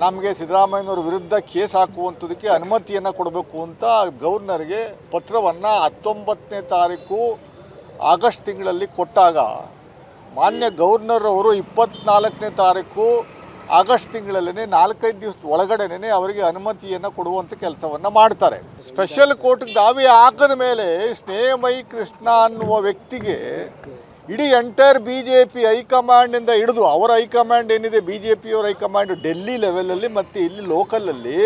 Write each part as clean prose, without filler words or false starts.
ನಮಗೆ ಸಿದ್ದರಾಮಯ್ಯನವ್ರ ವಿರುದ್ಧ ಕೇಸ್ ಹಾಕುವಂಥದ್ದಕ್ಕೆ ಅನುಮತಿಯನ್ನು ಕೊಡಬೇಕು ಅಂತ ಗವರ್ನರ್ಗೆ ಪತ್ರವನ್ನು 19ನೇ ತಾರೀಕು ಆಗಸ್ಟ್ ತಿಂಗಳಲ್ಲಿ ಕೊಟ್ಟಾಗ ಮಾನ್ಯ ಗವರ್ನರ್ ಅವರು 24ನೇ ತಾರೀಕು ಆಗಸ್ಟ್ ತಿಂಗಳಲ್ಲೇ 4-5 ದಿವಸ ಒಳಗಡೆನೇ ಅವರಿಗೆ ಅನುಮತಿಯನ್ನು ಕೊಡುವಂಥ ಕೆಲಸವನ್ನು ಮಾಡ್ತಾರೆ. ಸ್ಪೆಷಲ್ ಕೋರ್ಟ್ಗೆ ದಾವೆ ಹಾಕಿದ ಮೇಲೆ ಸ್ನೇಹಮಯಿ ಕೃಷ್ಣ ಅನ್ನುವ ವ್ಯಕ್ತಿಗೆ ಇಡೀ ಎಂಟೈರ್ BJP ಹೈಕಮಾಂಡಿಂದ ಹಿಡಿದು ಅವರ ಹೈಕಮಾಂಡ್ ಏನಿದೆ BJP ಅವರ ಹೈಕಮಾಂಡ್ ಡೆಲ್ಲಿ ಲೆವೆಲಲ್ಲಿ ಮತ್ತು ಇಲ್ಲಿ ಲೋಕಲಲ್ಲಿ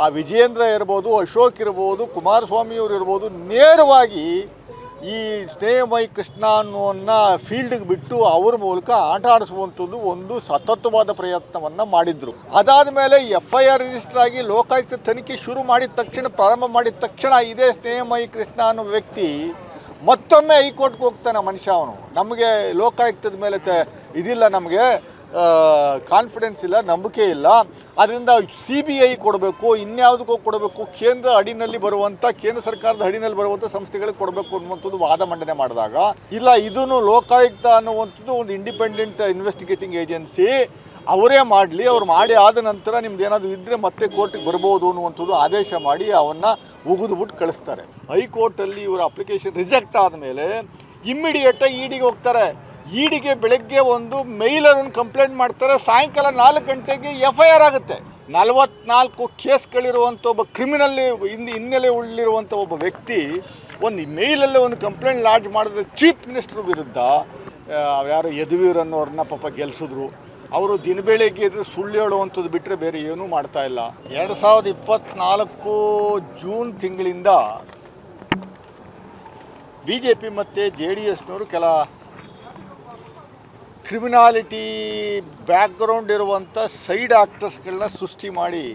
ಆ ವಿಜಯೇಂದ್ರ ಇರ್ಬೋದು, ಅಶೋಕ್ ಇರ್ಬೋದು, ಕುಮಾರಸ್ವಾಮಿಯವರು ಇರ್ಬೋದು, ನೇರವಾಗಿ ಈ ಸ್ನೇಹಮಯಿ ಕೃಷ್ಣ ಅನ್ನೋನ್ನ ಫೀಲ್ಡ್ಗೆ ಬಿಟ್ಟು ಅವ್ರ ಮೂಲಕ ಆಟ ಆಡಿಸುವಂಥದ್ದು ಒಂದು ಸತತವಾದ ಪ್ರಯತ್ನವನ್ನು ಮಾಡಿದರು. ಅದಾದ ಮೇಲೆ FIR ರಿಜಿಸ್ಟರ್ ಆಗಿ ಲೋಕಾಯುಕ್ತ ತನಿಖೆ ಶುರು ಮಾಡಿದ ತಕ್ಷಣ, ಪ್ರಾರಂಭ ಮಾಡಿದ ತಕ್ಷಣ ಇದೇ ಸ್ನೇಹಮಯಿ ಕೃಷ್ಣ ಅನ್ನೋ ವ್ಯಕ್ತಿ ಮತ್ತೊಮ್ಮೆ ಹೈಕೋರ್ಟ್ಗೆ ಹೋಗ್ತಾನೆ. ಮನುಷ್ಯ ಅವನು ನಮಗೆ ಲೋಕಾಯುಕ್ತದ ಮೇಲೆ ಇದಿಲ್ಲ, ನಮಗೆ ಕಾನ್ಫಿಡೆನ್ಸ್ ಇಲ್ಲ, ನಂಬಿಕೆ ಇಲ್ಲ, ಅದರಿಂದ CBI ಕೊಡಬೇಕು, ಇನ್ಯಾವುದಕ್ಕೂ ಕೊಡಬೇಕು, ಕೇಂದ್ರ ಅಡಿನಲ್ಲಿ ಬರುವಂಥ ಕೇಂದ್ರ ಸರ್ಕಾರದ ಅಡಿನಲ್ಲಿ ಬರುವಂಥ ಸಂಸ್ಥೆಗಳಿಗೆ ಕೊಡಬೇಕು ಅನ್ನುವಂಥದ್ದು ವಾದ ಮಂಡನೆ ಮಾಡಿದಾಗ, ಇಲ್ಲ ಇದನ್ನು ಲೋಕಾಯುಕ್ತ ಅನ್ನುವಂಥದ್ದು ಒಂದು ಇಂಡಿಪೆಂಡೆಂಟ್ ಇನ್ವೆಸ್ಟಿಗೇಟಿಂಗ್ ಏಜೆನ್ಸಿ, ಅವರೇ ಮಾಡಲಿ, ಅವ್ರು ಮಾಡಿ ಆದ ನಂತರ ನಿಮ್ದು ಏನಾದರೂ ಇದ್ದರೆ ಮತ್ತೆ ಕೋರ್ಟಿಗೆ ಬರ್ಬೋದು ಅನ್ನುವಂಥದ್ದು ಆದೇಶ ಮಾಡಿ ಅವನ್ನ ಉಗಿದ್ಬಿಟ್ಟು ಕಳಿಸ್ತಾರೆ. ಹೈಕೋರ್ಟಲ್ಲಿ ಇವರ ಅಪ್ಲಿಕೇಶನ್ ರಿಜೆಕ್ಟ್ ಆದಮೇಲೆ ಇಮ್ಮಿಡಿಯೇಟಾಗಿ EDಗೆ ಹೋಗ್ತಾರೆ. EDಗೆ ಬೆಳಗ್ಗೆ ಒಂದು ಮೇಲನ್ನು ಕಂಪ್ಲೇಂಟ್ ಮಾಡ್ತಾರೆ, ಸಾಯಂಕಾಲ 4 ಗಂಟೆಗೆ FIR ಆಗುತ್ತೆ. 44 ಕೇಸ್ಗಳಿರುವಂಥ ಒಬ್ಬ ಕ್ರಿಮಿನಲ್ ಹಿನ್ನೆಲೆ ಉಳ್ಳಿರುವಂಥ ಒಬ್ಬ ವ್ಯಕ್ತಿ ಒಂದು ಮೇಲಲ್ಲೇ ಒಂದು ಕಂಪ್ಲೇಂಟ್ ಲಾಡ್ಜ್ ಮಾಡಿದ್ರೆ ಚೀಫ್ ಮಿನಿಸ್ಟರ್ ವಿರುದ್ಧ ಯಾರು ಯದುವೀರ್ ಅನ್ನೋರನ್ನ ಪಾಪ ಗೆಲ್ಲಿಸಿದ್ರು. ಅವರು ದಿನಬೇಳೆಗೆ ಎದುರು ಸುಳ್ಳು ಹೇಳುವಂಥದ್ದು ಬಿಟ್ಟರೆ ಬೇರೆ ಏನೂ ಮಾಡ್ತಾ ಇಲ್ಲ. 2024 ಜೂನ್ ತಿಂಗಳಿಂದ BJP ಮತ್ತು JDSನವರು ಕೆಲ ಕ್ರಿಮಿನಾಲಿಟಿ ಬ್ಯಾಕ್ಗ್ರೌಂಡ್ ಇರುವಂಥ ಸೈಡ್ ಆಕ್ಟರ್ಸ್ಗಳನ್ನ ಸೃಷ್ಟಿ ಮಾಡಿ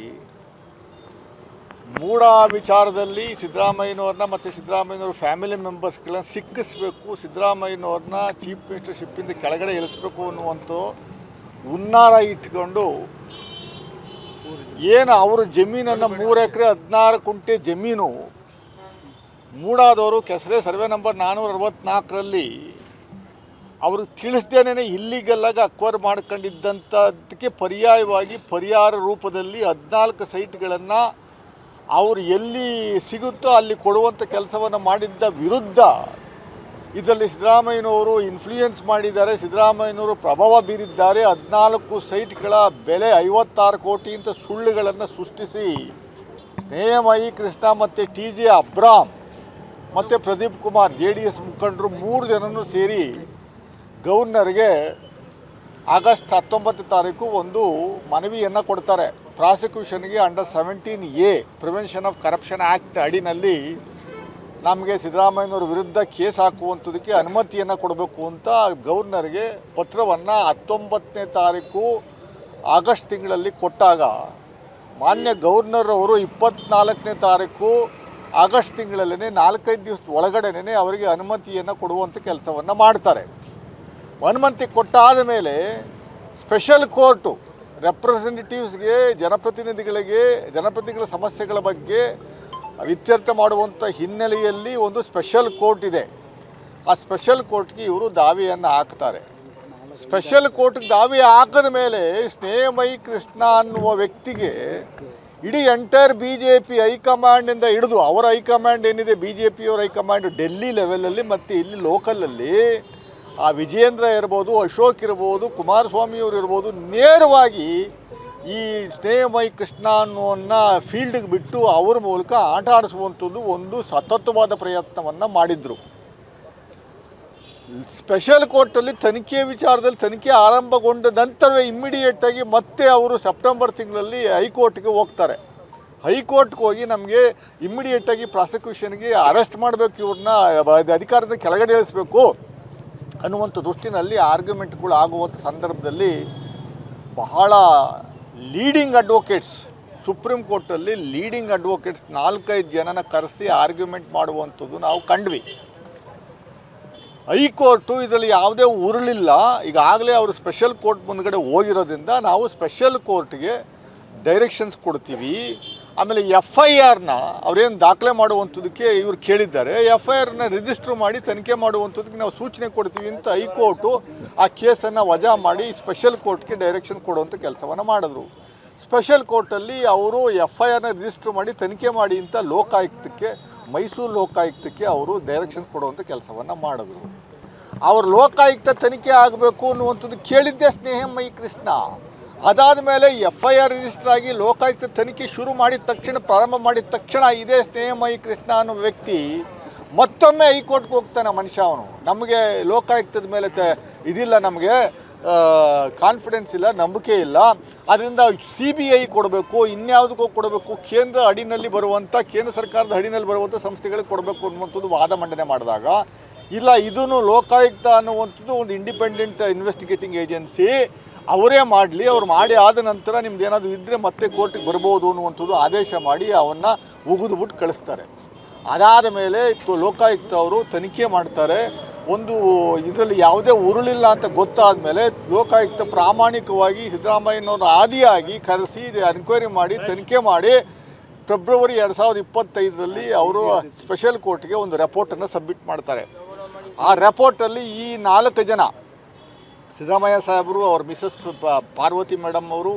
ಮೂಢ ವಿಚಾರದಲ್ಲಿ ಸಿದ್ದರಾಮಯ್ಯನವ್ರನ್ನ ಮತ್ತು ಸಿದ್ದರಾಮಯ್ಯನವ್ರ ಫ್ಯಾಮಿಲಿ ಮೆಂಬರ್ಸ್ಗಳನ್ನ ಸಿಕ್ಕಿಸ್ಬೇಕು, ಸಿದ್ದರಾಮಯ್ಯನವ್ರನ್ನ ಚೀಫ್ ಮಿನಿಸ್ಟರ್ಶಿಪ್ಪಿಂದ ಕೆಳಗಡೆ ಇಳಿಸ್ಬೇಕು ಅನ್ನುವಂಥ ಹುನ್ನಾರ ಇಟ್ಕೊಂಡು ಏನು ಅವರು ಜಮೀನನ್ನು 3 ಎಕರೆ 16 ಕುಂಟೆ ಜಮೀನು ಮೂಡಾದವರು ಕೆಸರೆ ಸರ್ವೆ ನಂಬರ್ 464ರಲ್ಲಿ ಅವರು ತಿಳಿಸ್ದೇನೆ ಇಲ್ಲಿಗಲ್ಲಾಗಿ ಅಕ್ವೈರ್ ಮಾಡ್ಕೊಂಡಿದ್ದಂಥದ್ದಕ್ಕೆ ಪರ್ಯಾಯವಾಗಿ ಪರಿಹಾರ ರೂಪದಲ್ಲಿ 14 ಸೈಟ್ಗಳನ್ನು ಅವರು ಎಲ್ಲಿ ಸಿಗುತ್ತೋ ಅಲ್ಲಿ ಕೊಡುವಂಥ ಕೆಲಸವನ್ನು ಮಾಡಿದ್ದ ವಿರುದ್ಧ ಇದರಲ್ಲಿ ಸಿದ್ದರಾಮಯ್ಯನವರು ಇನ್ಫ್ಲೂಯೆನ್ಸ್ ಮಾಡಿದ್ದಾರೆ, ಸಿದ್ದರಾಮಯ್ಯನವರು ಪ್ರಭಾವ ಬೀರಿದ್ದಾರೆ. 14 ಸೈಟ್ಗಳ ಬೆಲೆ 56 ಕೋಟಿ ಅಂತ ಸುಳ್ಳುಗಳನ್ನು ಸೃಷ್ಟಿಸಿ ಸ್ನೇಹಮಯಿ ಕೃಷ್ಣ ಮತ್ತು TJ ಅಬ್ರಾಮ್ ಮತ್ತು ಪ್ರದೀಪ್ ಕುಮಾರ್ JDS ಮುಖಂಡರು 3 ಜನರು ಸೇರಿ ಗವರ್ನರ್ಗೆ ಆಗಸ್ಟ್ 19 ತಾರೀಕು ಒಂದು ಮನವಿಯನ್ನು ಕೊಡ್ತಾರೆ. ಪ್ರಾಸಿಕ್ಯೂಷನ್ಗೆ under 17A prevention of corruption act ಅಡಿನಲ್ಲಿ ನಮಗೆ ಸಿದ್ದರಾಮಯ್ಯನವ್ರ ವಿರುದ್ಧ ಕೇಸ್ ಹಾಕುವಂಥದ್ದಕ್ಕೆ ಅನುಮತಿಯನ್ನು ಕೊಡಬೇಕು ಅಂತ ಗವರ್ನರ್ಗೆ ಪತ್ರವನ್ನು 19ನೇ ತಾರೀಕು ಆಗಸ್ಟ್ ತಿಂಗಳಲ್ಲಿ ಕೊಟ್ಟಾಗ ಮಾನ್ಯ ಗವರ್ನರ್ ಅವರು 24ನೇ ತಾರೀಕು ಆಗಸ್ಟ್ ತಿಂಗಳಲ್ಲೇ 4-5 ದಿವಸ ಒಳಗಡೆನೇ ಅವರಿಗೆ ಅನುಮತಿಯನ್ನು ಕೊಡುವಂಥ ಕೆಲಸವನ್ನು ಮಾಡ್ತಾರೆ. ಅನುಮತಿ ಕೊಟ್ಟಾದ ಮೇಲೆ ಸ್ಪೆಷಲ್ ಕೋರ್ಟು ರೆಪ್ರೆಸೆಂಟೇಟಿವ್ಸ್ಗೆ ಜನಪ್ರತಿನಿಧಿಗಳ ಸಮಸ್ಯೆಗಳ ಬಗ್ಗೆ ಇತ್ಯರ್ಥ ಮಾಡುವಂಥ ಹಿನ್ನೆಲೆಯಲ್ಲಿ ಒಂದು ಸ್ಪೆಷಲ್ ಕೋರ್ಟ್ ಇದೆ. ಆ ಸ್ಪೆಷಲ್ ಕೋರ್ಟ್ಗೆ ಇವರು ದಾವೆಯನ್ನು ಹಾಕ್ತಾರೆ. ಸ್ಪೆಷಲ್ ಕೋರ್ಟ್ಗೆ ದಾವೆ ಹಾಕಿದ ಮೇಲೆ ಸ್ನೇಹಮಯಿ ಕೃಷ್ಣ ಅನ್ನುವ ವ್ಯಕ್ತಿಗೆ ಇಡೀ ಎಂಟೈರ್ BJP ಹೈಕಮಾಂಡಿಂದ ಹಿಡಿದು ಅವರ ಹೈಕಮಾಂಡ್ ಏನಿದೆ BJP ಅವರ ಹೈಕಮಾಂಡ್ ಡೆಲ್ಲಿ ಲೆವೆಲಲ್ಲಿ ಮತ್ತು ಇಲ್ಲಿ ಲೋಕಲಲ್ಲಿ ಆ ವಿಜಯೇಂದ್ರ ಇರ್ಬೋದು, ಅಶೋಕ್ ಇರ್ಬೋದು, ಕುಮಾರಸ್ವಾಮಿಯವರು ಇರ್ಬೋದು, ನೇರವಾಗಿ ಈ ಸ್ನೇಹಮಯಿ ಕೃಷ್ಣ ಅನ್ನೋನ್ನ ಫೀಲ್ಡ್ಗೆ ಬಿಟ್ಟು ಅವ್ರ ಮೂಲಕ ಆಟ ಆಡಿಸುವಂಥದ್ದು ಒಂದು ಸತತವಾದ ಪ್ರಯತ್ನವನ್ನು ಮಾಡಿದರು. ಸ್ಪೆಷಲ್ ಕೋರ್ಟಲ್ಲಿ ತನಿಖೆ ವಿಚಾರದಲ್ಲಿ ತನಿಖೆ ಆರಂಭಗೊಂಡ ನಂತರವೇ ಇಮ್ಮಿಡಿಯೇಟಾಗಿ ಮತ್ತೆ ಅವರು ಸೆಪ್ಟೆಂಬರ್ ತಿಂಗಳಲ್ಲಿ ಹೈಕೋರ್ಟ್ಗೆ ಹೋಗ್ತಾರೆ. ಹೈಕೋರ್ಟ್ಗೆ ಹೋಗಿ ನಮಗೆ ಇಮ್ಮಿಡಿಯೇಟಾಗಿ ಪ್ರಾಸಿಕ್ಯೂಷನ್ಗೆ ಅರೆಸ್ಟ್ ಮಾಡಬೇಕು, ಇವ್ರನ್ನ ಅಧಿಕಾರದ ಕೆಳಗಡೆ ಇಳಿಸ್ಬೇಕು ಅನ್ನುವಂಥ ದೃಷ್ಟಿನಲ್ಲಿ ಆರ್ಗ್ಯುಮೆಂಟ್ಗಳು ಆಗುವಂಥ ಸಂದರ್ಭದಲ್ಲಿ ಬಹಳ ಲೀಡಿಂಗ್ ಅಡ್ವೊಕೇಟ್ಸ್ ಸುಪ್ರೀಂ ಕೋರ್ಟಲ್ಲಿ ಲೀಡಿಂಗ್ ಅಡ್ವೊಕೇಟ್ಸ್ 4-5 ಜನನ ಕರೆಸಿ ಆರ್ಗ್ಯುಮೆಂಟ್ ಮಾಡುವಂಥದ್ದು ನಾವು ಕಂಡ್ವಿ. ಹೈಕೋರ್ಟು ಇದರಲ್ಲಿ ಯಾವುದೇ ಉರುಳಿಲ್ಲ. ಈಗಾಗಲೇ ಅವರು ಸ್ಪೆಷಲ್ ಕೋರ್ಟ್ ಮುಂದ್ಗಡೆ ಹೋಗಿರೋದ್ರಿಂದ ನಾವು ಸ್ಪೆಷಲ್ ಕೋರ್ಟ್ಗೆ ಡೈರೆಕ್ಷನ್ಸ್ ಕೊಡ್ತೀವಿ. ಆಮೇಲೆ FIRನ ಅವರೇನು ದಾಖಲೆ ಮಾಡುವಂಥದ್ದಕ್ಕೆ ಇವರು ಕೇಳಿದ್ದಾರೆ, FIRನ ರಿಜಿಸ್ಟ್ರ್ ಮಾಡಿ ತನಿಖೆ ಮಾಡುವಂಥದ್ದಕ್ಕೆ ನಾವು ಸೂಚನೆ ಕೊಡ್ತೀವಿ ಅಂತ ಹೈಕೋರ್ಟು ಆ ಕೇಸನ್ನು ವಜಾ ಮಾಡಿ ಸ್ಪೆಷಲ್ ಕೋರ್ಟ್ಗೆ ಡೈರೆಕ್ಷನ್ ಕೊಡುವಂಥ ಕೆಲಸವನ್ನು ಮಾಡಿದ್ರು. ಸ್ಪೆಷಲ್ ಕೋರ್ಟಲ್ಲಿ ಅವರು FIRನ ರಿಜಿಸ್ಟರ್ ಮಾಡಿ ತನಿಖೆ ಮಾಡಿ ಅಂತ ಲೋಕಾಯುಕ್ತಕ್ಕೆ, ಮೈಸೂರು ಲೋಕಾಯುಕ್ತಕ್ಕೆ ಅವರು ಡೈರೆಕ್ಷನ್ ಕೊಡುವಂಥ ಕೆಲಸವನ್ನು ಮಾಡಿದ್ರು. ಅವರು ಲೋಕಾಯುಕ್ತ ತನಿಖೆ ಆಗಬೇಕು ಅನ್ನುವಂಥದ್ದು ಕೇಳಿದ್ದೇ ಸ್ನೇಹಮಯಿ ಕೃಷ್ಣ. ಅದಾದ ಮೇಲೆ FIR ರಿಜಿಸ್ಟರ್ ಆಗಿ ಲೋಕಾಯುಕ್ತ ತನಿಖೆ ಶುರು ಮಾಡಿದ ತಕ್ಷಣ, ಪ್ರಾರಂಭ ಮಾಡಿದ ತಕ್ಷಣ ಇದೇ ಸ್ನೇಹಮಯಿ ಕೃಷ್ಣ ಅನ್ನೋ ವ್ಯಕ್ತಿ ಮತ್ತೊಮ್ಮೆ ಹೈಕೋರ್ಟ್ಗೆ ಹೋಗ್ತಾನೆ ಮನುಷ್ಯ. ಅವನು ನಮಗೆ ಲೋಕಾಯುಕ್ತದ ಮೇಲೆ ಇದಿಲ್ಲ, ನಮಗೆ ಕಾನ್ಫಿಡೆನ್ಸ್ ಇಲ್ಲ, ನಂಬಿಕೆ ಇಲ್ಲ, ಅದರಿಂದ CBI ಕೊಡಬೇಕು, ಇನ್ಯಾವುದಕ್ಕೂ ಕೊಡಬೇಕು, ಕೇಂದ್ರ ಸರ್ಕಾರದ ಅಡಿನಲ್ಲಿ ಬರುವಂಥ ಸಂಸ್ಥೆಗಳಿಗೆ ಕೊಡಬೇಕು ಅನ್ನುವಂಥದ್ದು ವಾದ ಮಂಡನೆ ಮಾಡಿದಾಗ, ಇಲ್ಲ ಇದನ್ನು ಲೋಕಾಯುಕ್ತ ಅನ್ನುವಂಥದ್ದು ಒಂದು ಇಂಡಿಪೆಂಡೆಂಟ್ ಇನ್ವೆಸ್ಟಿಗೇಟಿಂಗ್ ಏಜೆನ್ಸಿ, ಅವರೇ ಮಾಡಲಿ, ಅವ್ರು ಮಾಡಿ ಆದ ನಂತರ ನಿಮ್ದು ಏನಾದರೂ ಇದ್ದರೆ ಮತ್ತೆ ಕೋರ್ಟಿಗೆ ಬರ್ಬೋದು ಅನ್ನುವಂಥದ್ದು ಆದೇಶ ಮಾಡಿ ಅವನ್ನ ಉಗಿದುಬಿಟ್ಟು ಕಳಿಸ್ತಾರೆ. ಅದಾದ ಮೇಲೆ ಲೋಕಾಯುಕ್ತ ಅವರು ತನಿಖೆ ಮಾಡ್ತಾರೆ. ಒಂದು ಇದರಲ್ಲಿ ಯಾವುದೇ ಉರುಳಿಲ್ಲ ಅಂತ ಗೊತ್ತಾದ ಮೇಲೆ ಲೋಕಾಯುಕ್ತ ಪ್ರಾಮಾಣಿಕವಾಗಿ ಸಿದ್ದರಾಮಯ್ಯನವ್ರ ಆದಿಯಾಗಿ ಕರೆಸಿ ಎನ್ಕ್ವೈರಿ ಮಾಡಿ ತನಿಖೆ ಮಾಡಿ ಫೆಬ್ರವರಿ 2025ರಲ್ಲಿ ಅವರು ಸ್ಪೆಷಲ್ ಕೋರ್ಟ್ಗೆ ಒಂದು ರಿಪೋರ್ಟನ್ನು ಸಬ್ಮಿಟ್ ಮಾಡ್ತಾರೆ. ಆ ರಿಪೋರ್ಟಲ್ಲಿ ಈ 4 ಜನ, ಸಿದ್ದರಾಮಯ್ಯ ಸಾಹೇಬರು, ಅವ್ರ ಮಿಸಸ್ ಪಾರ್ವತಿ ಮೇಡಮ್ ಅವರು,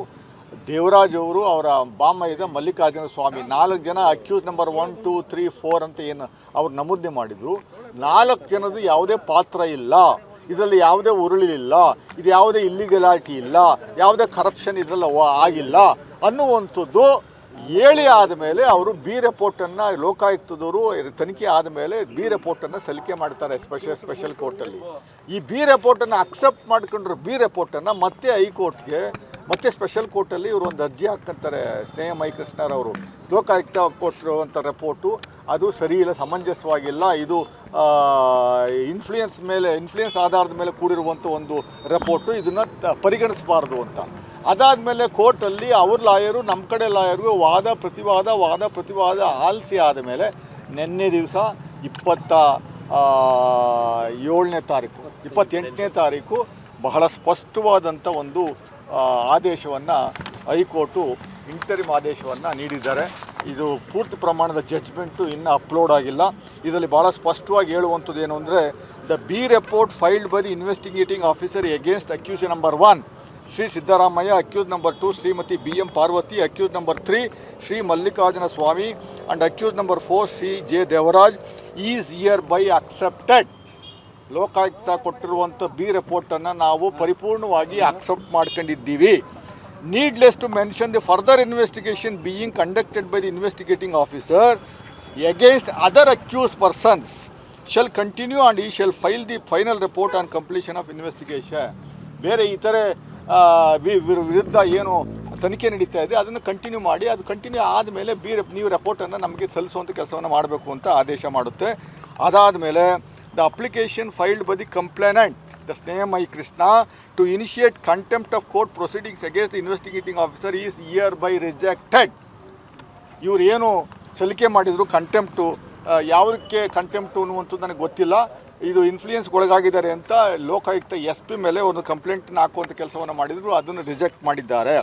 ದೇವರಾಜ್ ಅವರು, ಅವರ ಬಾಮೈದ ಮಲ್ಲಿಕಾರ್ಜುನ ಸ್ವಾಮಿ, 4 ಜನ ಅಕ್ಯೂಸ್ ನಂಬರ್ 1, 2, 3, 4 ಅಂತ ಏನು ಅವ್ರು ನಮೂದನೆ ಮಾಡಿದರು. 4 ಜನದ್ದು ಯಾವುದೇ ಪಾತ್ರ ಇಲ್ಲ, ಇದರಲ್ಲಿ ಯಾವುದೇ ಉರುಳಿಲ್ಲ, ಇದು ಯಾವುದೇ ಇಲ್ಲಿಗಲಾಟಿ ಇಲ್ಲ, ಯಾವುದೇ ಕರಪ್ಷನ್ ಇದರಲ್ಲಿ ಆಗಿಲ್ಲ ಅನ್ನುವಂಥದ್ದು ಹೇಳಿ ಆದಮೇಲೆ ಅವರು ರಿಪೋರ್ಟನ್ನು ಲೋಕಾಯುಕ್ತದವರು ತನಿಖೆ ಆದಮೇಲೆ ರಿಪೋರ್ಟನ್ನು ಸಲ್ಲಿಕೆ ಮಾಡ್ತಾರೆ ಸ್ಪೆಷಲ್ ಕೋರ್ಟಲ್ಲಿ. ಈ ರಿಪೋರ್ಟನ್ನು ಅಕ್ಸೆಪ್ಟ್ ಮಾಡ್ಕೊಂಡ್ರು ರಿಪೋರ್ಟನ್ನು ಮತ್ತೆ ಹೈಕೋರ್ಟ್ಗೆ, ಮತ್ತೆ ಸ್ಪೆಷಲ್ ಕೋರ್ಟಲ್ಲಿ ಇವರು ಒಂದು ಅರ್ಜಿ ಹಾಕ್ತಾರೆ. ಸ್ನೇಹಮಯಿ ಕೃಷ್ಣರವರು ಲೋಕಾಯುಕ್ತ ಕೊಟ್ಟಿರುವಂಥ ರಿಪೋರ್ಟು ಅದು ಸರಿ ಇಲ್ಲ, ಸಮಂಜಸವಾಗಿಲ್ಲ, ಇದು ಇನ್ಫ್ಲೂಯೆನ್ಸ್ ಆಧಾರದ ಮೇಲೆ ಕೂಡಿರುವಂಥ ಒಂದು ರಿಪೋರ್ಟು, ಇದನ್ನು ಪರಿಗಣಿಸಬಾರ್ದು ಅಂತ. ಅದಾದಮೇಲೆ ಕೋರ್ಟಲ್ಲಿ ಅವ್ರ ಲಾಯರು ನಮ್ಮ ಕಡೆ ಲಾಯರ್ಗೂ ವಾದ ಪ್ರತಿವಾದ ಆಲಿಸಿ ಆದಮೇಲೆ ನಿನ್ನೆ ದಿವಸ 28ನೇ ತಾರೀಕು ಬಹಳ ಸ್ಪಷ್ಟವಾದಂಥ ಒಂದು ಆದೇಶವನ್ನು ಹೈಕೋರ್ಟು ಇಂಟರಿಮ್ ಆದೇಶವನ್ನು ನೀಡಿದ್ದಾರೆ. ಇದು ಪೂರ್ತಿ ಪ್ರಮಾಣದ ಜಡ್ಜ್ಮೆಂಟು ಇನ್ನೂ ಅಪ್ಲೋಡ್ ಆಗಿಲ್ಲ. ಇದರಲ್ಲಿ ಭಾಳ ಸ್ಪಷ್ಟವಾಗಿ ಹೇಳುವಂಥದ್ದು ಏನು ಅಂದರೆ, the report filed by the investigating officer against accused number 1 Shri Siddaramaiah, accused number 2 Shrimati BM Parvathi, accused number 3 Shri Mallikarjuna Swamy and accused number 4 Shri J. Devaraj is hereby accepted. Lokayukta ಕೊಟ್ಟಿರುವಂಥ ರಿಪೋರ್ಟನ್ನು ನಾವು ಪರಿಪೂರ್ಣವಾಗಿ ಅಕ್ಸೆಪ್ಟ್ ಮಾಡ್ಕೊಂಡಿದ್ದೀವಿ. Needless to mention the further investigation being conducted by the investigating officer against other accused persons shall continue and he shall file the final report on completion of investigation. ಬೇರೆ ಇತರೆ ವಿರುದ್ಧ ಏನು ತನಿಖೆ ನಡೀತಾ ಇದೆ ಅದನ್ನು ಕಂಟಿನ್ಯೂ ಮಾಡಿ, ಅದು ಕಂಟಿನ್ಯೂ ಆದಮೇಲೆ ನೀವು ರಿಪೋರ್ಟನ್ನು ನಮಗೆ ಸಲ್ಲಿಸುವಂಥ ಕೆಲಸವನ್ನು ಮಾಡಬೇಕು ಅಂತ ಆದೇಶ ಮಾಡುತ್ತೆ. ಅದಾದ ಮೇಲೆ the application filed by the complainant the Snehamayi Krishna to initiate contempt of court proceedings against the investigating officer is hereby rejected. ಇವರು ಏನು ಸಲ್ಲಿಕೆ ಮಾಡಿದರು ಕಂಟೆಂಪ್ಟು, ಯಾವುದಕ್ಕೆ ಕಂಟೆಂಪ್ಟು ಅನ್ನುವಂಥದ್ದು ನನಗೆ ಗೊತ್ತಿಲ್ಲ. ಇದು ಇನ್ಫ್ಲೂಯೆನ್ಸ್ಗೊಳಗಾಗಿದ್ದಾರೆ ಅಂತ ಲೋಕಾಯುಕ್ತ SP ಮೇಲೆ ಒಂದು ಕಂಪ್ಲೇಂಟನ್ನು ಹಾಕುವಂಥ ಕೆಲಸವನ್ನು ಮಾಡಿದರು, ಅದನ್ನು ರಿಜೆಕ್ಟ್ ಮಾಡಿದ್ದಾರೆ.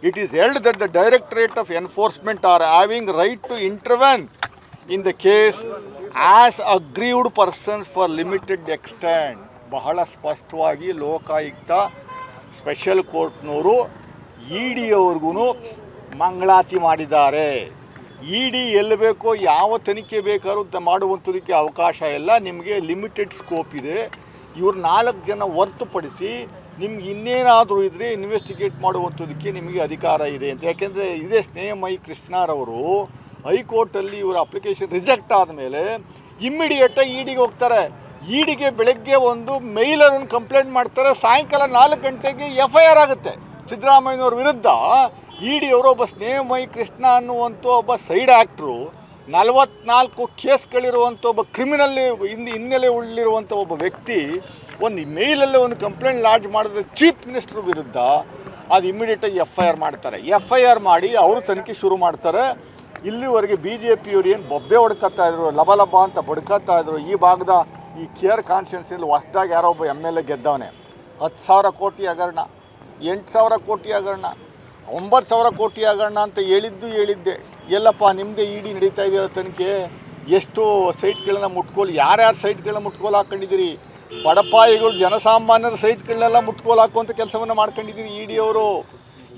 It is held that the directorate of enforcement are having right to intervene in the case as aggrieved persons for limited extent. ಬಹಳ ಸ್ಪಷ್ಟವಾಗಿ ಲೋಕಾಯುಕ್ತ ಸ್ಪೆಷಲ್ ಕೋರ್ಟ್ನವರು EDಯವ್ರಿಗೂ ಮಂಗಳಾತಿ ಮಾಡಿದ್ದಾರೆ. ED ಎಲ್ಲಿ ಬೇಕೋ ಯಾವ ತನಿಖೆ ಬೇಕಾದ್ರೂ ಮಾಡುವಂಥದಕ್ಕೆ ಅವಕಾಶ ಇಲ್ಲ, ನಿಮಗೆ ಲಿಮಿಟೆಡ್ ಸ್ಕೋಪ್ ಇದೆ. ಇವ್ರು 4 ಜನ ಹೊರತುಪಡಿಸಿ ನಿಮ್ಗೆ ಇನ್ನೇನಾದರೂ ಇದ್ದರೆ ಇನ್ವೆಸ್ಟಿಗೇಟ್ ಮಾಡುವಂಥದಕ್ಕೆ ನಿಮಗೆ ಅಧಿಕಾರ ಇದೆ ಅಂತ. ಯಾಕೆಂದರೆ ಇದೇ ಸ್ನೇಹಮಯಿ ಕೃಷ್ಣರವರು ಹೈಕೋರ್ಟಲ್ಲಿ ಇವರ ಅಪ್ಲಿಕೇಶನ್ ರಿಜೆಕ್ಟ್ ಆದಮೇಲೆ ಇಮ್ಮಿಡಿಯೇಟಾಗಿ EDಗೆ ಹೋಗ್ತಾರೆ. EDಗೆ ಬೆಳಗ್ಗೆ ಒಂದು ಮೇಲರನ್ನು ಕಂಪ್ಲೇಂಟ್ ಮಾಡ್ತಾರೆ, ಸಾಯಂಕಾಲ 4 ಗಂಟೆಗೆ FIR ಆಗುತ್ತೆ ಸಿದ್ದರಾಮಯ್ಯನವ್ರ ವಿರುದ್ಧ. EDಯವರು ಒಬ್ಬ ಸ್ನೇಹಮಯಿ ಕೃಷ್ಣ ಅನ್ನುವಂಥ ಒಬ್ಬ ಸೈಡ್ ಆ್ಯಕ್ಟ್ರು, 44 ಕೇಸ್ಗಳಿರುವಂಥ ಒಬ್ಬ ಕ್ರಿಮಿನಲ್ ಹಿನ್ನೆಲೆ ಉಳ್ಳಿರುವಂಥ ಒಬ್ಬ ವ್ಯಕ್ತಿ ಒಂದು ಮೇಲಲ್ಲೇ ಒಂದು ಕಂಪ್ಲೇಂಟ್ ಲಾಡ್ಜ್ ಮಾಡಿದ್ರೆ ಚೀಫ್ ಮಿನಿಸ್ಟ್ರ್ ವಿರುದ್ಧ ಅದು ಇಮ್ಮಿಡಿಯೇಟಾಗಿ FIR ಮಾಡ್ತಾರೆ. FIR ಮಾಡಿ ಅವರು ತನಿಖೆ ಶುರು ಮಾಡ್ತಾರೆ. ಇಲ್ಲಿವರೆಗೆ BJPಯವರು ಏನು ಬೊಬ್ಬೆ ಹೊಡ್ಕೊತಾ ಇದ್ರು, ಲಬ ಅಂತ ಬಡ್ಕೊತಾ ಇದ್ರು. ಈ ಭಾಗದ ಈ ಕೇರ್ ಕಾನ್ಸ್ಟಿಟ್ಯೂನ್ಸಿಯಲ್ಲಿ ಹೊಸದಾಗಿ ಯಾರೋ ಒಬ್ಬ MLA ಗೆದ್ದವನೇ. 10,000 ಕೋಟಿ ಹಗರಣ, 8,000 ಕೋಟಿ ಹಗರಣ, 9,000 ಕೋಟಿ ಹಗರಣ ಅಂತ ಹೇಳಿದ್ದೆ. ಎಲ್ಲಪ್ಪ ನಿಮ್ಮದೇ ED ನಡೀತಾ ಇದೆಯಲ್ಲ ತನಿಖೆ, ಎಷ್ಟು ಸೈಟ್ಗಳನ್ನ ಯಾರ್ಯಾರು ಸೈಟ್ಗಳನ್ನ ಮುಟ್ಕೋಲು ಹಾಕ್ಕೊಂಡಿದ್ದೀರಿ? ಬಡಪಾಯಿಗಳು ಜನಸಾಮಾನ್ಯರ ಸೈಟ್ಗಳನ್ನೆಲ್ಲ ಮುಟ್ಕೋಲು ಹಾಕುವಂಥ ಕೆಲಸವನ್ನು ಮಾಡ್ಕೊಂಡಿದ್ದೀರಿ EDಯವರು.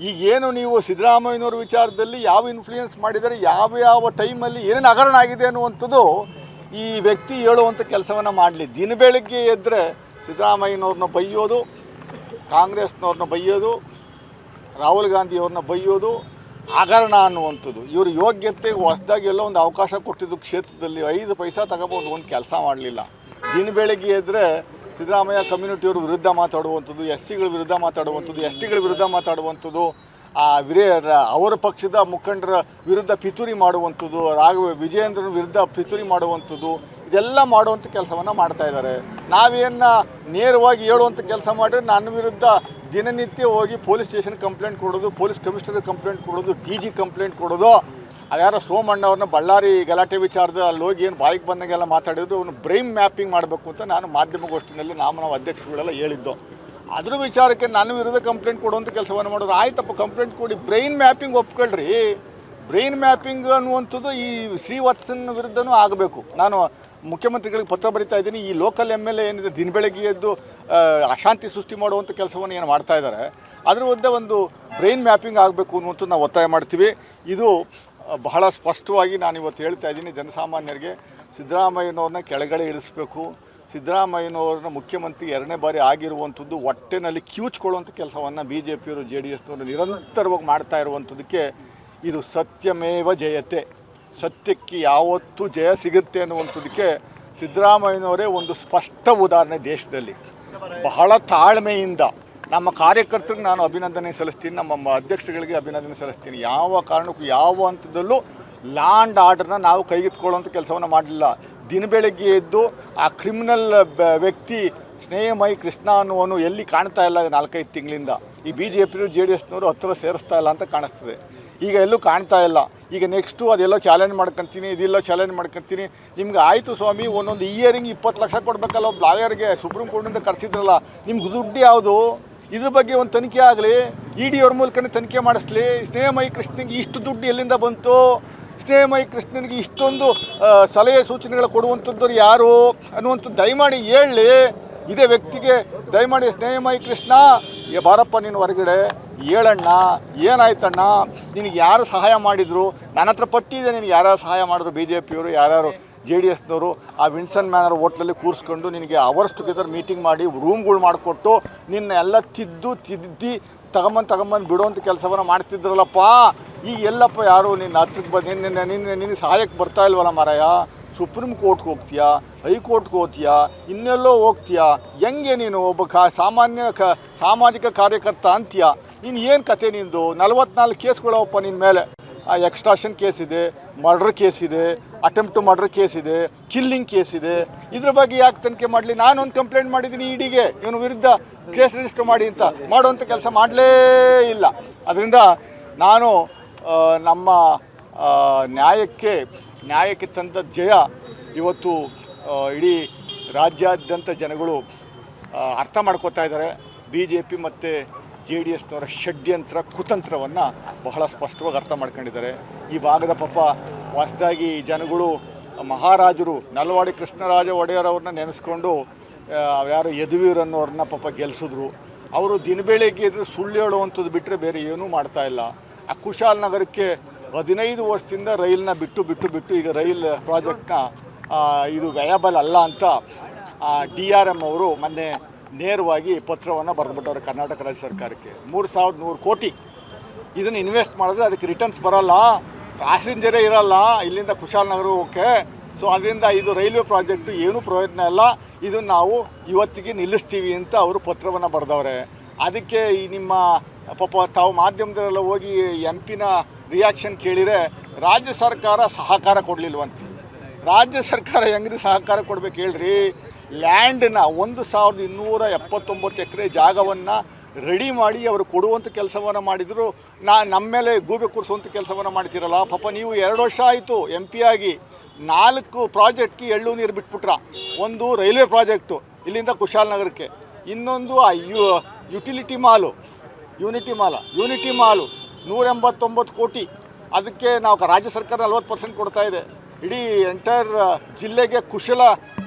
ಈಗೇನು ನೀವು ಸಿದ್ದರಾಮಯ್ಯನವ್ರ ವಿಚಾರದಲ್ಲಿ ಯಾವ ಇನ್ಫ್ಲೂಯೆನ್ಸ್ ಮಾಡಿದರೆ ಯಾವ ಟೈಮಲ್ಲಿ ಏನೇನು ಹಗರಣ ಆಗಿದೆ ಅನ್ನುವಂಥದ್ದು ಈ ವ್ಯಕ್ತಿ ಹೇಳುವಂಥ ಕೆಲಸವನ್ನು ಮಾಡಲಿ. ದಿನ ಬೆಳಗ್ಗೆ ಎದ್ದರೆ ಸಿದ್ದರಾಮಯ್ಯನವ್ರನ್ನ ಬೈಯೋದು, ಕಾಂಗ್ರೆಸ್ನವ್ರನ್ನ ಬೈಯೋದು, ರಾಹುಲ್ ಗಾಂಧಿಯವ್ರನ್ನ ಬೈಯೋದು, ಹಗರಣ ಅನ್ನುವಂಥದ್ದು. ಇವರು ಯೋಗ್ಯತೆ ಹೊಸದಾಗಿ ಎಲ್ಲೋ ಒಂದು ಅವಕಾಶ ಕೊಟ್ಟಿದ್ದು ಕ್ಷೇತ್ರದಲ್ಲಿ 5 ಪೈಸಾ ತಗೋಬೋದು, ಒಂದು ಕೆಲಸ ಮಾಡಲಿಲ್ಲ. ದಿನ ಬೆಳಗ್ಗೆ ಎದ್ದರೆ ಸಿದ್ದರಾಮಯ್ಯ ಕಮ್ಯುನಿಟಿಯವ್ರ ವಿರುದ್ಧ ಮಾತಾಡುವಂಥದ್ದು, SCಗಳ ವಿರುದ್ಧ ಮಾತಾಡುವಂಥದ್ದು, STಗಳ ವಿರುದ್ಧ ಮಾತಾಡುವಂಥದ್ದು, ಅವರ ಪಕ್ಷದ ಮುಖಂಡರ ವಿರುದ್ಧ ಪಿತೂರಿ ಮಾಡುವಂಥದ್ದು, ವಿಜಯೇಂದ್ರನ ವಿರುದ್ಧ ಪಿತೂರಿ ಮಾಡುವಂಥದ್ದು, ಇದೆಲ್ಲ ಮಾಡುವಂಥ ಕೆಲಸವನ್ನು ಮಾಡ್ತಾಯಿದ್ದಾರೆ. ನಾವೇನು ನೇರವಾಗಿ ಹೇಳುವಂಥ ಕೆಲಸ ಮಾಡಿದ್ರೆ ನನ್ನ ವಿರುದ್ಧ ದಿನನಿತ್ಯ ಹೋಗಿ ಪೊಲೀಸ್ ಸ್ಟೇಷನ್ ಕಂಪ್ಲೇಂಟ್ ಕೊಡೋದು, ಪೊಲೀಸ್ ಕಮಿಷನರ್ ಕಂಪ್ಲೇಂಟ್ ಕೊಡೋದು, DG ಕಂಪ್ಲೇಂಟ್ ಕೊಡೋದು. ಅದ್ಯಾರೋ ಸೋಮಣ್ಣ ಅವ್ರನ್ನ ಬಳ್ಳಾರಿ ಗಲಾಟೆ ವಿಚಾರದ ಅಲ್ಲಿ ಹೋಗಿ ಏನು ಬಾಯಿಗೆ ಬಂದಂಗೆಲ್ಲ ಮಾತಾಡಿದ್ರು, ಅವನು ಬ್ರೈನ್ ಮ್ಯಾಪಿಂಗ್ ಮಾಡಬೇಕು ಅಂತ ನಾನು ಮಾಧ್ಯಮಗೋಷ್ಠಿನಲ್ಲಿ ನಾವು ಅಧ್ಯಕ್ಷರುಗಳೆಲ್ಲ ಹೇಳಿದ್ದು. ಅದ್ರ ವಿಚಾರಕ್ಕೆ ನನ್ನ ವಿರುದ್ಧ ಕಂಪ್ಲೇಂಟ್ ಕೊಡುವಂಥ ಕೆಲಸವನ್ನು ಮಾಡೋರು. ಆಯ್ತಪ್ಪ, ಕಂಪ್ಲೇಂಟ್ ಕೊಡಿ, ಬ್ರೈನ್ ಮ್ಯಾಪಿಂಗ್ ಒಪ್ಕೊಳ್ರಿ. ಬ್ರೈನ್ ಮ್ಯಾಪಿಂಗ್ ಅನ್ನುವಂಥದ್ದು ಈ ಶ್ರೀವತ್ಸನ್ ವಿರುದ್ಧನೂ ಆಗಬೇಕು. ನಾನು ಮುಖ್ಯಮಂತ್ರಿಗಳಿಗೆ ಪತ್ರ ಬರಿತಾ ಇದ್ದೀನಿ. ಈ ಲೋಕಲ್ MLA ಏನಿದೆ ದಿನ ಬೆಳಗ್ಗೆ ಎದ್ದು ಅಶಾಂತಿ ಸೃಷ್ಟಿ ಮಾಡುವಂಥ ಕೆಲಸವನ್ನು ಏನು ಮಾಡ್ತಾ ಇದ್ದಾರೆ, ಅದ್ರ ವಿರುದ್ಧ ಒಂದು ಬ್ರೈನ್ ಮ್ಯಾಪಿಂಗ್ ಆಗಬೇಕು ಅನ್ನುವಂಥದ್ದು ನಾವು ಒತ್ತಾಯ ಮಾಡ್ತೀವಿ. ಇದು ಬಹಳ ಸ್ಪಷ್ಟವಾಗಿ ನಾನು ಇವತ್ತು ಹೇಳ್ತಾ ಇದ್ದೀನಿ ಜನಸಾಮಾನ್ಯರಿಗೆ. ಸಿದ್ದರಾಮಯ್ಯನವ್ರನ್ನ ಕೆಳಗಡೆ ಇಳಿಸಬೇಕು. ಸಿದ್ದರಾಮಯ್ಯನವ್ರನ್ನ ಮುಖ್ಯಮಂತ್ರಿ 2ನೇ ಬಾರಿ ಆಗಿರುವಂಥದ್ದು ಹೊಟ್ಟೆನಲ್ಲಿ ಕಿವುಚ್ಕೊಳ್ಳುವಂಥ ಕೆಲಸವನ್ನು BJPಯವರು JDSನವರು ನಿರಂತರವಾಗಿ ಮಾಡ್ತಾ ಇರುವಂಥದ್ದಕ್ಕೆ ಇದು ಸತ್ಯಮೇವ ಜಯತೆ, ಸತ್ಯಕ್ಕೆ ಯಾವತ್ತೂ ಜಯ ಸಿಗುತ್ತೆ ಅನ್ನುವಂಥದ್ದಕ್ಕೆ ಸಿದ್ದರಾಮಯ್ಯನವರೇ ಒಂದು ಸ್ಪಷ್ಟ ಉದಾಹರಣೆ. ದೇಶದಲ್ಲಿ ಬಹಳ ತಾಳ್ಮೆಯಿಂದ ನಮ್ಮ ಕಾರ್ಯಕರ್ತರಿಗೆ ನಾನು ಅಭಿನಂದನೆ ಸಲ್ಲಿಸ್ತೀನಿ, ನಮ್ಮ ಅಧ್ಯಕ್ಷಗಳಿಗೆ ಅಭಿನಂದನೆ ಸಲ್ಲಿಸ್ತೀನಿ. ಯಾವ ಕಾರಣಕ್ಕೂ ಯಾವ ಹಂತದಲ್ಲೂ ಲಾ ಆ್ಯಂಡ್ ಆರ್ಡರ್ನ ನಾವು ಕೈಗೆತ್ಕೊಳ್ಳುವಂಥ ಕೆಲಸವನ್ನು ಮಾಡಲಿಲ್ಲ. ದಿನ ಬೆಳಗ್ಗೆ ಎದ್ದು ಆ ಕ್ರಿಮಿನಲ್ ವ್ಯಕ್ತಿ ಸ್ನೇಹಮಯಿ ಕೃಷ್ಣ ಅನ್ನುವನು ಎಲ್ಲಿ ಕಾಣ್ತಾ ಇಲ್ಲ 4-5 ತಿಂಗಳಿಂದ. ಈ BJPಯವರು JDSನವರು ಹತ್ತಿರ ಸೇರಿಸ್ತಾ ಇಲ್ಲ ಅಂತ ಕಾಣಿಸ್ತದೆ. ಈಗ ಎಲ್ಲೂ ಕಾಣ್ತಾ ಇಲ್ಲ. ಈಗ ನೆಕ್ಸ್ಟು ಅದೆಲ್ಲೋ ಚಾಲೆಂಜ್ ಮಾಡ್ಕೊತೀನಿ, ಇದೆಲ್ಲೋ ಚಾಲೆಂಜ್ ಮಾಡ್ಕೊತೀನಿ. ನಿಮ್ಗೆ ಆಯಿತು ಸ್ವಾಮಿ, ಒಂದೊಂದು ಇಯರಿಂಗ್ 20 ಲಕ್ಷ ಕೊಡಬೇಕಲ್ಲ ಒಬ್ಬ ಲಾಯರ್ಗೆ, ಸುಪ್ರೀಂ ಕೋರ್ಟಿಂದ ಕರೆಸಿದ್ರಲ್ಲ, ನಿಮ್ಗೆ ದುಡ್ಡು ಯಾವುದು? ಇದ್ರ ಬಗ್ಗೆ ಒಂದು ತನಿಖೆ ಆಗಲಿ, ED ಅವ್ರ ಮೂಲಕನೇ ತನಿಖೆ ಮಾಡಿಸ್ಲಿ. ಸ್ನೇಹಮಯಿ ಕೃಷ್ಣನಿಗೆ ಇಷ್ಟು ದುಡ್ಡು ಎಲ್ಲಿಂದ ಬಂತು? ಸ್ನೇಹಮಯಿ ಕೃಷ್ಣನಿಗೆ ಇಷ್ಟೊಂದು ಸಲಹೆ ಸೂಚನೆಗಳು ಕೊಡುವಂಥದ್ದು ಯಾರು ಅನ್ನುವಂಥದ್ದು ದಯಮಾಡಿ ಹೇಳಲಿ. ಇದೇ ವ್ಯಕ್ತಿಗೆ ದಯಮಾಡಿ ಸ್ನೇಹಮಯಿ ಕೃಷ್ಣ, ಬಾರಪ್ಪ ನೀನು ಹೊರಗಡೆ ಹೇಳಣ್ಣ, ಏನಾಯ್ತಣ್ಣ, ನಿನಗೆ ಯಾರು ಸಹಾಯ ಮಾಡಿದರು? ನನ್ನ ಹತ್ರ ಪಟ್ಟಿ ಇದೆ, ನಿನಗೆ ಯಾರ್ಯಾರು ಸಹಾಯ ಮಾಡಿದ್ರು, BJPಯವರು ಯಾರ್ಯಾರು JDSನವರು. ಆ ವಿನ್ಸನ್ ಮ್ಯಾನರ್ ಹೋಟ್ಲಲ್ಲಿ ಕೂರಿಸ್ಕೊಂಡು ನಿನಗೆ ಅವರ್ಸ್ ಟುಗೆದರ್ ಮೀಟಿಂಗ್ ಮಾಡಿ ರೂಮ್ಗಳು ಮಾಡಿಕೊಟ್ಟು ನಿನ್ನ ಎಲ್ಲ ತಿದ್ದಿ ತಗೊಂಬಂದು ಬಿಡುವಂಥ ಕೆಲಸವನ್ನು ಮಾಡ್ತಿದ್ರಲ್ಲಪ್ಪ. ಈಗ ಎಲ್ಲಪ್ಪ ಯಾರು ನಿನ್ನ ಹತ್ರಕ್ಕೆ ನಿನ್ನ ಸಹಾಯಕ್ಕೆ ಬರ್ತಾ ಇಲ್ವಲ್ಲ ಮಾರಾಯ? ಸುಪ್ರೀಂ ಕೋರ್ಟ್ಗೆ ಹೋಗ್ತೀಯಾ, ಹೈಕೋರ್ಟ್ಗೆ ಹೋಗ್ತೀಯಾ, ಇನ್ನೆಲ್ಲೋ ಹೋಗ್ತೀಯಾ? ಹೆಂಗೆ ನೀನು ಒಬ್ಬ ಸಾಮಾಜಿಕ ಕಾರ್ಯಕರ್ತ ಅಂತೀಯ? ನೀನು ಏನು ಕತೆ ನಿಂದು? 44 ಕೇಸ್ಗಳವಪ್ಪ ನಿನ್ನ ಮೇಲೆ. ಎಕ್ಸ್ಟ್ರಾಷನ್ ಕೇಸ್ ಇದೆ, ಮರ್ಡರ್ ಕೇಸ್ ಇದೆ, ಅಟೆಂಪ್ಟ್ ಟು ಮರ್ಡರ್ ಕೇಸ್ ಇದೆ, ಕಿಲ್ಲಿಂಗ್ ಕೇಸ್ ಇದೆ. ಇದ್ರ ಬಗ್ಗೆ ಯಾಕೆ ತನಿಖೆ ಮಾಡಲಿ? ನಾನೊಂದು ಕಂಪ್ಲೇಂಟ್ ಮಾಡಿದ್ದೀನಿ EDಗೆ, ಇವನು ವಿರುದ್ಧ ಕೇಸ್ ರಿಜಿಸ್ಟರ್ ಮಾಡಿ ಅಂತ. ಮಾಡುವಂಥ ಕೆಲಸ ಮಾಡಲೇ ಇಲ್ಲ. ಅದರಿಂದ ನಾನು ನಮ್ಮ ನ್ಯಾಯಕ್ಕೆ ತಂದ ಜಯ ಇವತ್ತು ಇಡೀ ರಾಜ್ಯಾದ್ಯಂತ ಜನಗಳು ಅರ್ಥ ಮಾಡ್ಕೋತಾ ಇದ್ದಾರೆ. BJP ಮತ್ತು JDSನವರ ಷಡ್ಯಂತ್ರ ಕುತಂತ್ರವನ್ನು ಬಹಳ ಸ್ಪಷ್ಟವಾಗಿ ಅರ್ಥ ಮಾಡ್ಕೊಂಡಿದ್ದಾರೆ. ಈ ಭಾಗದ ಹೊಸದಾಗಿ ಜನಗಳು ಮಹಾರಾಜರು ನಲ್ವಾಡಿ ಕೃಷ್ಣರಾಜ ಒಡೆಯರ್ ಅವ್ರನ್ನ ನೆನೆಸ್ಕೊಂಡು ಯಾರು ಯದುವೀರನ್ನೋರನ್ನ ಗೆಲ್ಲಿಸಿದ್ರು. ಅವರು ದಿನ ಬೆಳಗ್ಗೆ ಎದ್ದು ಸುಳ್ಳು ಹೇಳುವಂಥದ್ದು ಬಿಟ್ಟರೆ ಬೇರೆ ಏನೂ ಮಾಡ್ತಾಯಿಲ್ಲ. ಆ ಕುಶಾಲನಗರಕ್ಕೆ 15 ವರ್ಷದಿಂದ ರೈಲನ್ನ ಬಿಟ್ಟು ಈಗ ರೈಲ್ ಪ್ರಾಜೆಕ್ಟ್ನ ಇದು ವ್ಯಯಬಲ್ ಅಲ್ಲ ಅಂತ DRM ಅವರು ಮೊನ್ನೆ ನೇರವಾಗಿ ಪತ್ರವನ್ನು ಬರೆದುಬಿಟ್ಟವ್ರೆ ಕರ್ನಾಟಕ ರಾಜ್ಯ ಸರ್ಕಾರಕ್ಕೆ. 3100 ಕೋಟಿ ಇದನ್ನು ಇನ್ವೆಸ್ಟ್ ಮಾಡಿದ್ರೆ ಅದಕ್ಕೆ ರಿಟರ್ನ್ಸ್ ಬರೋಲ್ಲ, ಪ್ಯಾಸೆಂಜರೇ ಇರೋಲ್ಲ ಇಲ್ಲಿಂದ ಕುಶಾಲನಗರ ಓಕೆ. ಸೊ ಅದರಿಂದ ಇದು ರೈಲ್ವೆ ಪ್ರಾಜೆಕ್ಟು ಏನೂ ಪ್ರಯೋಜನ ಇಲ್ಲ, ಇದನ್ನು ನಾವು ಇವತ್ತಿಗೆ ನಿಲ್ಲಿಸ್ತೀವಿ ಅಂತ ಅವರು ಪತ್ರವನ್ನು ಬರೆದವ್ರೆ. ಅದಕ್ಕೆ ಈ ನಿಮ್ಮ ತಾವು ಮಾಧ್ಯಮದಲ್ಲೆಲ್ಲ ಹೋಗಿ MP ರಿಯಾಕ್ಷನ್ ಕೇಳಿದರೆ ರಾಜ್ಯ ಸರ್ಕಾರ ಸಹಕಾರ ಕೊಡಲಿಲ್ವಂತೆ. ರಾಜ್ಯ ಸರ್ಕಾರ ಹೆಂಗ್ರಿ ಸಹಕಾರ ಕೊಡ್ಬೇಕು ಹೇಳ್ರಿ? ಲ್ಯಾಂಡನ್ನ 1279 ಎಕರೆ ಜಾಗವನ್ನು ರೆಡಿ ಮಾಡಿ ಅವರು ಕೊಡುವಂಥ ಕೆಲಸವನ್ನು ಮಾಡಿದರು. ನಮ್ಮ ಮೇಲೆ ಗೂಬೆ ಕೂರಿಸುವಂಥ ಕೆಲಸವನ್ನು ಮಾಡ್ತಿರಲ್ಲ. ನೀವು 2 ವರ್ಷ ಆಯಿತು MP ಆಗಿ, 4 ಪ್ರಾಜೆಕ್ಟ್ಗೆ ಎಳ್ಳು ನೀರು ಬಿಟ್ಬಿಟ್ರ. ಒಂದು ರೈಲ್ವೆ ಪ್ರಾಜೆಕ್ಟು ಇಲ್ಲಿಂದ ಕುಶಾಲನಗರಕ್ಕೆ, ಇನ್ನೊಂದು ಯುಟಿಲಿಟಿ ಮಾಲು ಯೂನಿಟಿ ಮಾಲು 189 ಕೋಟಿ. ಅದಕ್ಕೆ ನಾವು ರಾಜ್ಯ ಸರ್ಕಾರ 40% ಕೊಡ್ತಾ ಇದೆ. ಇಡೀ ಎಂಟೈರ್ ಜಿಲ್ಲೆಗೆ ಕುಶಲ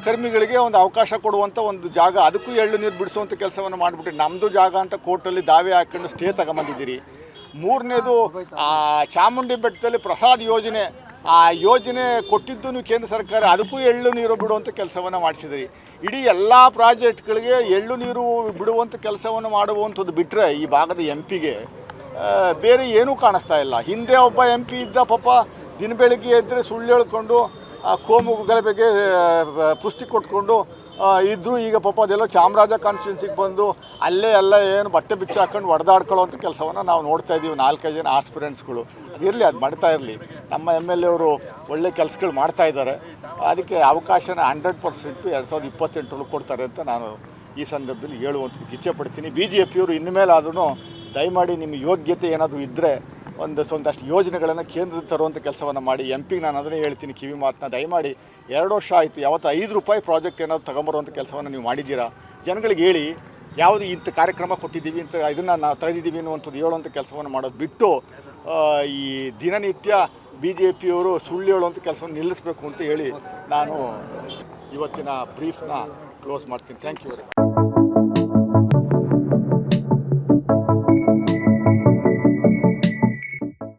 ಕರ್ಮಿಗಳಿಗೆ ಒಂದು ಅವಕಾಶ ಕೊಡುವಂಥ ಒಂದು ಜಾಗ, ಅದಕ್ಕೂ ಎಳ್ಳು ನೀರು ಬಿಡಿಸುವಂಥ ಕೆಲಸವನ್ನು ಮಾಡಿಬಿಟ್ಟು ನಮ್ಮದು ಜಾಗ ಅಂತ ಕೋರ್ಟಲ್ಲಿ ದಾವೆ ಹಾಕ್ಕೊಂಡು ಸ್ಟೇ ತಗೊಂಬಂದಿದ್ದೀರಿ. ಮೂರನೇದು ಚಾಮುಂಡಿ ಬೆಟ್ಟದಲ್ಲಿ ಪ್ರಸಾದ್ ಯೋಜನೆ, ಆ ಯೋಜನೆ ಕೊಟ್ಟಿದ್ದು ನೀವು ಕೇಂದ್ರ ಸರ್ಕಾರ, ಅದಕ್ಕೂ ಎಳ್ಳು ನೀರು ಬಿಡುವಂಥ ಕೆಲಸವನ್ನು ಮಾಡಿಸಿದ್ರಿ. ಇಡೀ ಎಲ್ಲ ಪ್ರಾಜೆಕ್ಟ್ಗಳಿಗೆ ಎಳ್ಳು ನೀರು ಬಿಡುವಂಥ ಕೆಲಸವನ್ನು ಮಾಡುವಂಥದ್ದು ಬಿಟ್ಟರೆ ಈ ಭಾಗದ ಎಂ ಪಿಗೆ ಬೇರೆ ಏನೂ ಕಾಣಿಸ್ತಾ ಇಲ್ಲ. ಹಿಂದೆ ಒಬ್ಬ ಎಂ ಪಿ ಇದ್ದ, ಪಾಪ ದಿನ ಬೆಳಗ್ಗೆ ಎದ್ದರೆ ಸುಳ್ಳು ಹೇಳ್ಕೊಂಡು ಕೋಮು ಗಲಭೆಗೆ ಪುಷ್ಟಿ ಕೊಟ್ಕೊಂಡು ಇದ್ದರು. ಈಗ ಪಾಪ ಅದೆಲ್ಲೋ ಚಾಮರಾಜ ಕಾನ್ಸ್ಟಿಟ್ಯೂನ್ಸಿಗೆ ಬಂದು ಅಲ್ಲೇ ಎಲ್ಲ ಏನು ಬಟ್ಟೆ ಬಿಚ್ಚಿ ಹಾಕೊಂಡು ಹೊಡೆದಾಡ್ಕೊಳ್ಳೋವಂಥ ಕೆಲಸವನ್ನು ನಾವು ನೋಡ್ತಾ ಇದ್ದೀವಿ. 4-5 ಜನ ಆಸ್ಪಿರೆಂಟ್ಸ್ಗಳು. ಅದಿರಲಿ, ಅದು ಮಾಡ್ತಾ ಇರಲಿ. ನಮ್ಮ MLA ಅವರು ಒಳ್ಳೆ ಕೆಲಸಗಳು ಮಾಡ್ತಾ ಇದ್ದಾರೆ. ಅದಕ್ಕೆ ಅವಕಾಶನ 100% 2028 ಕೊಡ್ತಾರೆ ಅಂತ ನಾನು ಈ ಸಂದರ್ಭದಲ್ಲಿ ಹೇಳುವಂಥದ್ದು ಇಚ್ಛೆ ಪಡ್ತೀನಿ. BJPಯವರು ಇನ್ಮೇಲಾದ್ರೂ ದಯಮಾಡಿ ನಿಮ್ಮ ಯೋಗ್ಯತೆ ಏನಾದರೂ ಇದ್ದರೆ ಒಂದಷ್ಟು ಯೋಜನೆಗಳನ್ನು ಕೇಂದ್ರದಲ್ಲಿ ತರುವಂಥ ಕೆಲಸವನ್ನು ಮಾಡಿ. ಎಂಪಿಗೆ ನಾನು ಅದನ್ನೇ ಹೇಳ್ತೀನಿ, ಕಿವಿ ಮಾತನ್ನ ದಯಮಾಡಿ. 2 ವರ್ಷ ಆಯಿತು, ಯಾವತ್ತು ₹5 ಪ್ರಾಜೆಕ್ಟ್ ಏನಾದರೂ ತಗೊಂಬರುವಂಥ ಕೆಲಸವನ್ನು ನೀವು ಮಾಡಿದ್ದೀರಾ? ಜನಗಳಿಗೆ ಹೇಳಿ, ಯಾವುದು ಇಂಥ ಕಾರ್ಯಕ್ರಮ ಕೊಟ್ಟಿದ್ದೀವಿ, ಇಂಥ ಇದನ್ನು ನಾವು ತೆಗೆದಿದ್ದೀವಿ ಅನ್ನುವಂಥದ್ದು ಹೇಳುವಂಥ ಕೆಲಸವನ್ನು ಮಾಡೋದು ಬಿಟ್ಟು ಈ ದಿನನಿತ್ಯ BJPಯವರು ಸುಳ್ಳು ಹೇಳುವಂಥ ಕೆಲಸವನ್ನು ನಿಲ್ಲಿಸಬೇಕು ಅಂತ ಹೇಳಿ ನಾನು ಇವತ್ತಿನ ಬ್ರೀಫ್ನ ಕ್ಲೋಸ್ ಮಾಡ್ತೀನಿ. Thank you.